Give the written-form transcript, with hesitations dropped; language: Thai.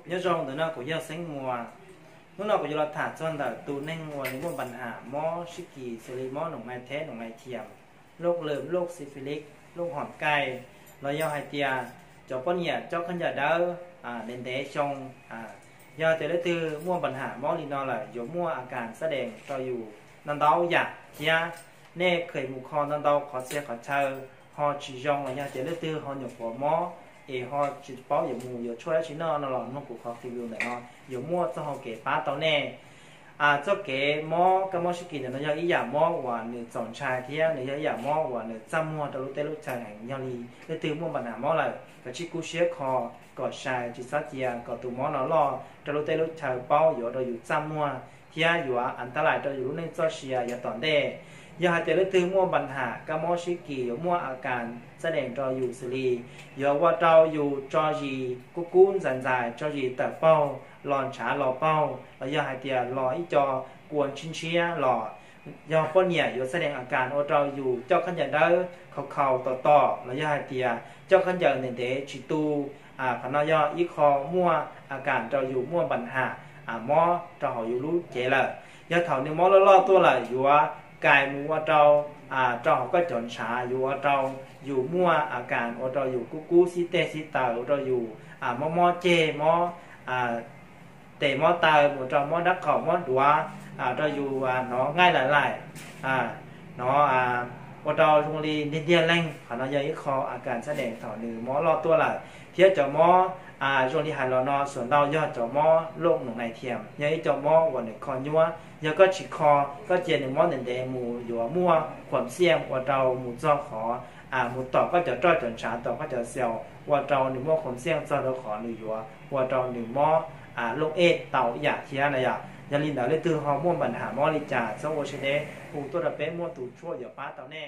nhớ rong từ nó cũng nhớ sinh mùa lúc nào cũng nhớ là thả cho là tụ nên mùa những mùa bận hạ mó sức kỳ xử lý mó nồng mai thế nồng mai thiểm lốc lợm lốc syphilis lốc hòn cay là do hai tia cho con nhẹ cho khán giả đỡ đến thế trong do từ đấy từ mua bận hạ mó đi nó là giống muaอาการแสดงcho dùนั่นđó dạ nha nè khởi mục khoนั่นđó khó xe khó chơi họ chỉ dùng là nha từ đấy từ họ nhập vào mó họ chỉ bảo giờ mù giờ chơi chỉ nó là nó cũng khó tiêu này nó giờ mua cho họ kể phá tao nè cho kể mó cái mó skin này nó giờ ý giả mó và nửa chọn trai thì nửa giờ giả mó và nửa trăm mua tao lúc tây lúc trai hành nhau đi để từ mua bản hàng mó lại cái chiếc cú xe kho có sai chỉ sát chia có tụ mó nó lo tao lúc tây lúc trai bao giờ tao อยู่ trăm mua thìอยู่อันตรายtao อยู่ lúc này cho xe giờ tอนđê giờ haiแต่ละตัวมั่วปัญหาก็มั่วชิกีมั่วอาการแสดงจออยู่สิริอย่าว่าเราอยู่จอจีกุกุ้นสันใจจอจีแต่เป้าหลอนฉาหล่อเป้าแล้วอย่าให้เตียหล่ออีจอกวนชิ้นเชี่ยหล่อย่าป้อนเนี่ยอยู่แสดงอาการว่าเราอยู่เจ้าขันยันเด้อเขาต่อแล้วอย่าให้เตียเจ้าขันยันเนี่ยเดชิตูขณะย่ออีคอมั่วอาการเราอยู่มั่วปัญหามั่วเราอยู่รู้เจเลยอย่าเถ่าเนี่ยมั่วล่อตัวเลยอยู่ว่ากายมัวเราเราก็จนชาอยู่ว่าเราอยู่มั่วอาการว่าเราอยู่กุซิเตซิตาเราอยู่มอเจมอเตมอตาหมดเรามอดักขอมอดัวเราอยู่เนาะง่ายหลายเนาะว่าเราโรงเรียนเดียนแรงขณะยังอีคออาการแสดงต่อหนึ่งมอรอตัวหลายเทียบจะมอช่วงที่หันเรานอส่วนเรายอดจะมอโลกหนุ่มในเทียมยังอีจะมอวันหนึ่งคอยัวยังก็ฉีกคอก็เจนหนึ่งมอหนึ่งเดหมูอยู่มั่วความเสี่ยงว่าเราหมูจ้อขอหมูต่อก็จะจ้อยจนช้าต่อก็จะเซลว่าเราหนึ่งมอความเสี่ยงจ้อเราขอหนึ่งอยู่ว่าเราหนึ่งมอโลกเต่าอยากเทียนะอย่าลินเดาเลยตื่นฮอร์โมนปัญหามอลิจ่าสวอชเดปูตัวระเป๊ะมั่วตูชั่วอย่าป้าเต่าแน่